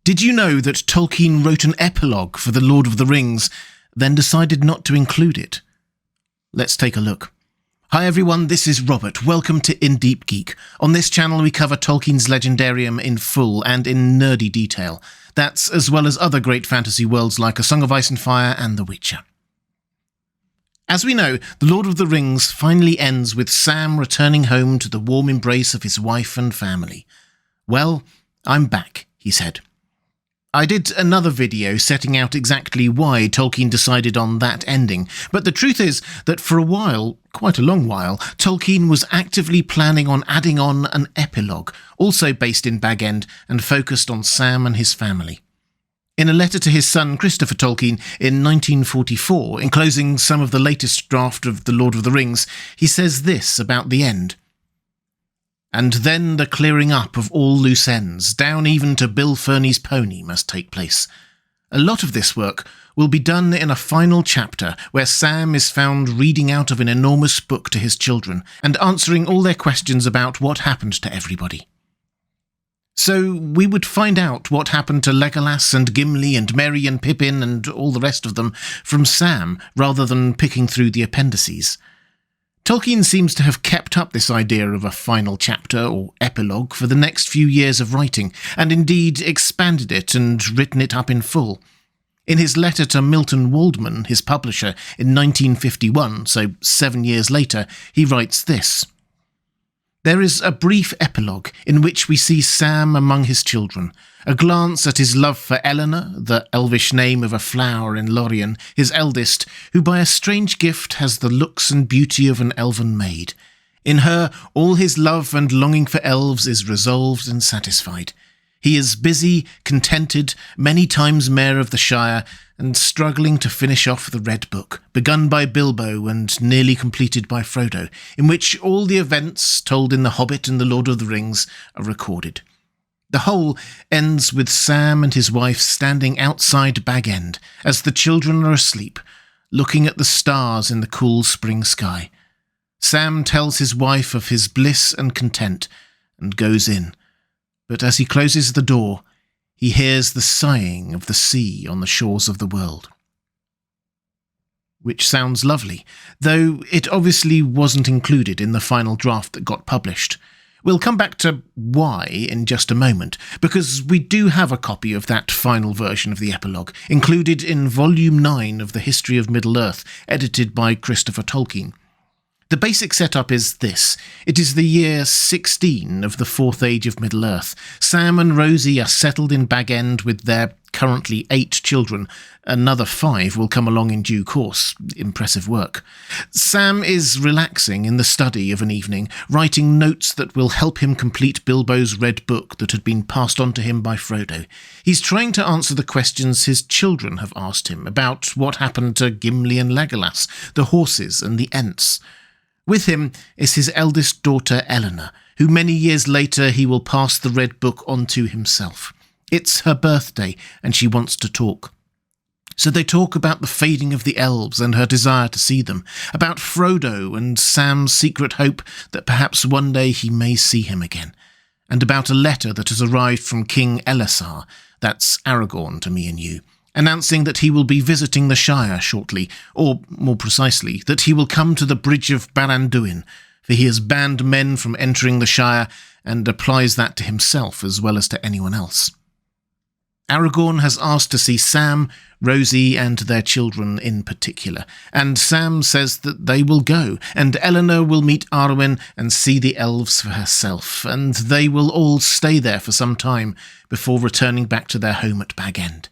Did you know that Tolkien wrote an epilogue for The Lord of the Rings, then decided not to include it? Let's take a look. Hi everyone, this is Robert. Welcome to In Deep Geek. On this channel we cover Tolkien's Legendarium in full and in nerdy detail. That's as well as other great fantasy worlds like A Song of Ice and Fire and The Witcher. As we know, The Lord of the Rings finally ends with Sam returning home to the warm embrace of his wife and family. Well, I'm back, he said. I did another video setting out exactly why Tolkien decided on that ending, but the truth is that for a while, quite a long while, Tolkien was actively planning on adding on an epilogue, also based in Bag End and focused on Sam and his family. In a letter to his son Christopher Tolkien in 1944, enclosing some of the latest draft of The Lord of the Rings, he says this about the end. And then the clearing up of all loose ends, down even to Bill Ferny's pony, must take place. A lot of this work will be done in a final chapter where Sam is found reading out of an enormous book to his children and answering all their questions about what happened to everybody. So we would find out what happened to Legolas and Gimli and Merry and Pippin and all the rest of them from Sam rather than picking through the appendices. Tolkien seems to have kept up this idea of a final chapter or epilogue for the next few years of writing, and indeed expanded it and written it up in full. In his letter to Milton Waldman, his publisher, in 1951, so 7 years later, he writes this. There is a brief epilogue in which we see Sam among his children, a glance at his love for Eleanor, the elvish name of a flower in Lorien, his eldest, who by a strange gift has the looks and beauty of an elven maid. In her, all his love and longing for elves is resolved and satisfied. He is busy, contented, many times mayor of the Shire, and struggling to finish off the Red Book, begun by Bilbo and nearly completed by Frodo, in which all the events told in The Hobbit and The Lord of the Rings are recorded. The whole ends with Sam and his wife standing outside Bag End, as the children are asleep, looking at the stars in the cool spring sky. Sam tells his wife of his bliss and content, and goes in. But as he closes the door, he hears the sighing of the sea on the shores of the world. Which sounds lovely, though it obviously wasn't included in the final draft that got published. We'll come back to why in just a moment, because we do have a copy of that final version of the epilogue, included in Volume 9 of the History of Middle-earth, edited by Christopher Tolkien. The basic setup is this. It is the year 16 of the Fourth Age of Middle-earth. Sam and Rosie are settled in Bag End with their currently 8 children. Another 5 will come along in due course. Impressive work. Sam is relaxing in the study of an evening, writing notes that will help him complete Bilbo's Red Book that had been passed on to him by Frodo. He's trying to answer the questions his children have asked him about what happened to Gimli and Legolas, the horses and the Ents. With him is his eldest daughter Eleanor, who many years later he will pass the Red Book on to himself. It's her birthday, and she wants to talk. So they talk about the fading of the elves and her desire to see them, about Frodo and Sam's secret hope that perhaps one day he may see him again, and about a letter that has arrived from King Elessar, that's Aragorn to me and you, announcing that he will be visiting the Shire shortly, or, more precisely, that he will come to the Bridge of Barad-dûn, for he has banned men from entering the Shire and applies that to himself as well as to anyone else. Aragorn has asked to see Sam, Rosie and their children in particular, and Sam says that they will go, and Eleanor will meet Arwen and see the elves for herself, and they will all stay there for some time before returning back to their home at Bag End.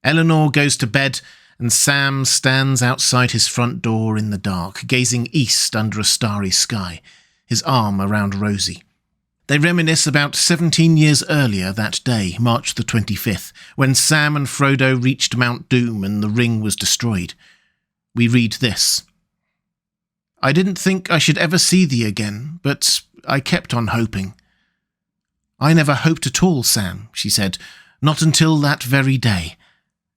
Eleanor goes to bed, and Sam stands outside his front door in the dark, gazing east under a starry sky, his arm around Rosie. They reminisce about 17 years earlier that day, March the 25th, when Sam and Frodo reached Mount Doom and the ring was destroyed. We read this. I didn't think I should ever see thee again, but I kept on hoping. I never hoped at all, Sam, she said, not until that very day.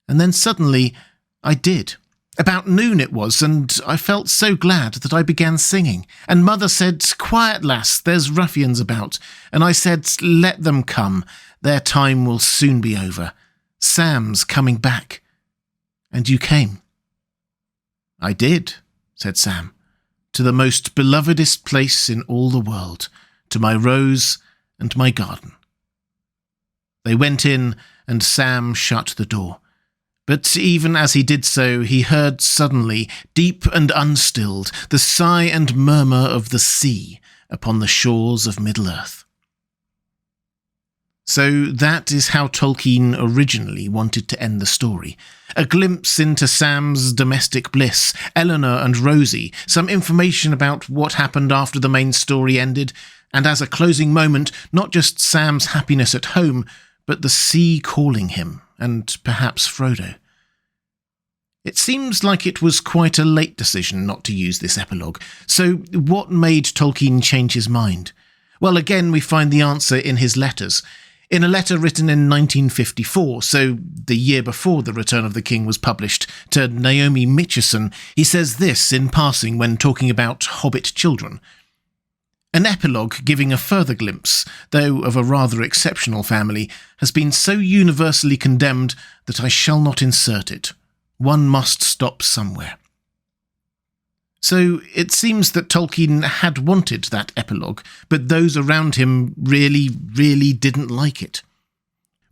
And then suddenly, I did. About noon it was, and I felt so glad that I began singing. And Mother said, Quiet, lass, there's ruffians about. And I said, Let them come. Their time will soon be over. Sam's coming back. And you came." "I did," said Sam, "to the most belovedest place in all the world, to my rose and my garden." They went in, and Sam shut the door. But even as he did so, he heard suddenly, deep and unstilled, the sigh and murmur of the sea upon the shores of Middle-earth. So that is how Tolkien originally wanted to end the story. A glimpse into Sam's domestic bliss, Eleanor and Rosie, some information about what happened after the main story ended, and as a closing moment, not just Sam's happiness at home, but the sea calling him, and perhaps Frodo. It seems like it was quite a late decision not to use this epilogue, so what made Tolkien change his mind? Well, again, we find the answer in his letters. In a letter written in 1954, so the year before The Return of the King was published, to Naomi Mitchison, he says this in passing when talking about Hobbit children. "An epilogue giving a further glimpse, though of a rather exceptional family, has been so universally condemned that I shall not insert it. One must stop somewhere." So it seems that Tolkien had wanted that epilogue, but those around him really didn't like it.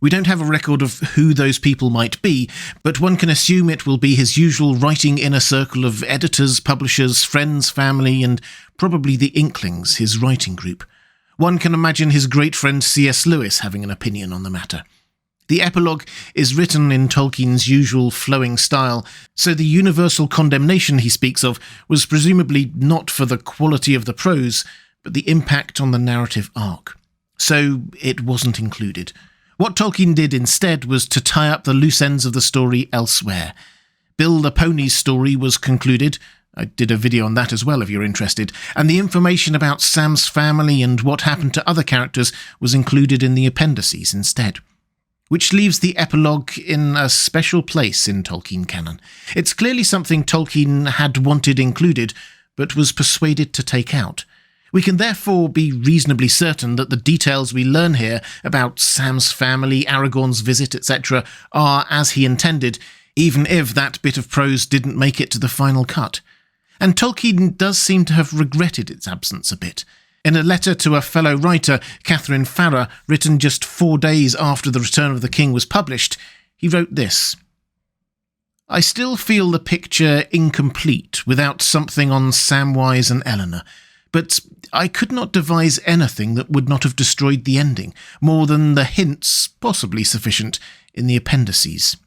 We don't have a record of who those people might be, but one can assume it will be his usual writing inner circle of editors, publishers, friends, family, and probably the Inklings, his writing group. One can imagine his great friend C.S. Lewis having an opinion on the matter. The epilogue is written in Tolkien's usual flowing style, so the universal condemnation he speaks of was presumably not for the quality of the prose, but the impact on the narrative arc. So it wasn't included. What Tolkien did instead was to tie up the loose ends of the story elsewhere. Bill the Pony's story was concluded. I did a video on that as well if you're interested, and the information about Sam's family and what happened to other characters was included in the appendices instead. Which leaves the epilogue in a special place in Tolkien canon. It's clearly something Tolkien had wanted included, but was persuaded to take out. We can therefore be reasonably certain that the details we learn here about Sam's family, Aragorn's visit, etc. are as he intended, even if that bit of prose didn't make it to the final cut. And Tolkien does seem to have regretted its absence a bit. In a letter to a fellow writer, Catherine Farrar, written just 4 days after The Return of the King was published, he wrote this: "I still feel the picture incomplete without something on Samwise and Eleanor, but I could not devise anything that would not have destroyed the ending, more than the hints, possibly sufficient, in the appendices."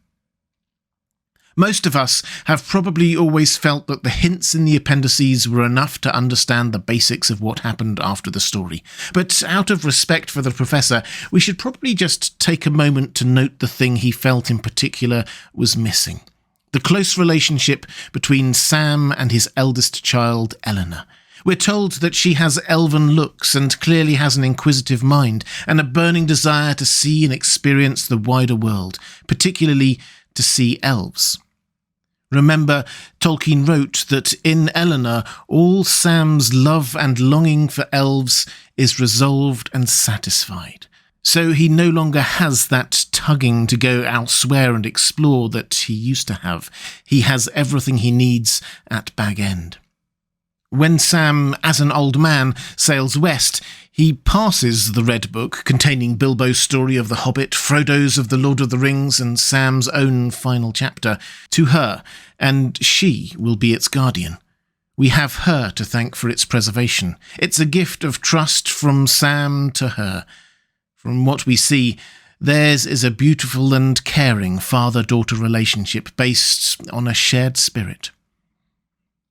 Most of us have probably always felt that the hints in the appendices were enough to understand the basics of what happened after the story. But out of respect for the professor, we should probably just take a moment to note the thing he felt in particular was missing. The close relationship between Sam and his eldest child, Eleanor. We're told that she has elven looks and clearly has an inquisitive mind and a burning desire to see and experience the wider world, particularly to see elves. Remember, Tolkien wrote that in Eleanor, all Sam's love and longing for elves is resolved and satisfied. So he no longer has that tugging to go elsewhere and explore that he used to have. He has everything he needs at Bag End. When Sam, as an old man, sails west, he passes the Red Book containing Bilbo's story of the Hobbit, Frodo's of the Lord of the Rings, and Sam's own final chapter, to her, and she will be its guardian. We have her to thank for its preservation. It's a gift of trust from Sam to her. From what we see, theirs is a beautiful and caring father-daughter relationship based on a shared spirit.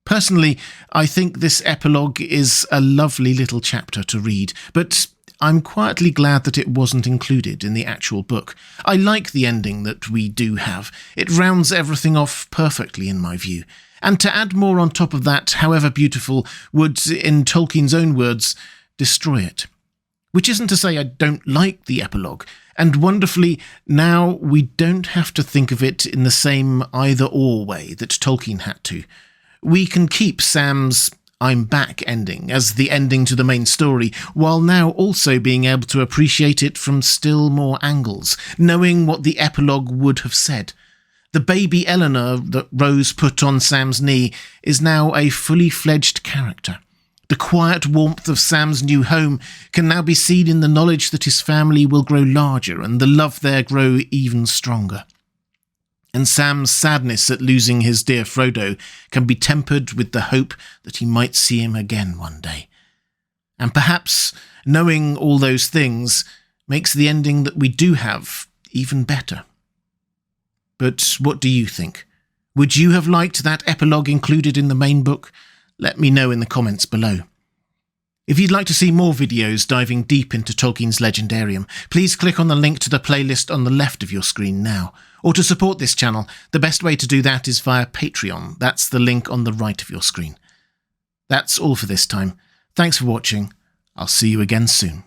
Personally, I think this epilogue is a lovely little chapter to read, but I'm quietly glad that it wasn't included in the actual book. I like the ending that we do have. It rounds everything off perfectly in my view. And to add more on top of that, however beautiful, would, in Tolkien's own words, destroy it. Which isn't to say I don't like the epilogue, and wonderfully, now we don't have to think of it in the same either-or way that Tolkien had to. We can keep Sam's I'm back ending as the ending to the main story, while now also being able to appreciate it from still more angles, knowing what the epilogue would have said. The baby Eleanor that Rose put on Sam's knee is now a fully fledged character. The quiet warmth of Sam's new home can now be seen in the knowledge that his family will grow larger and the love there grow even stronger. And Sam's sadness at losing his dear Frodo can be tempered with the hope that he might see him again one day. And perhaps knowing all those things makes the ending that we do have even better. But what do you think? Would you have liked that epilogue included in the main book? Let me know in the comments below. If you'd like to see more videos diving deep into Tolkien's Legendarium, please click on the link to the playlist on the left of your screen now. Or to support this channel, the best way to do that is via Patreon. That's the link on the right of your screen. That's all for this time. Thanks for watching. I'll see you again soon.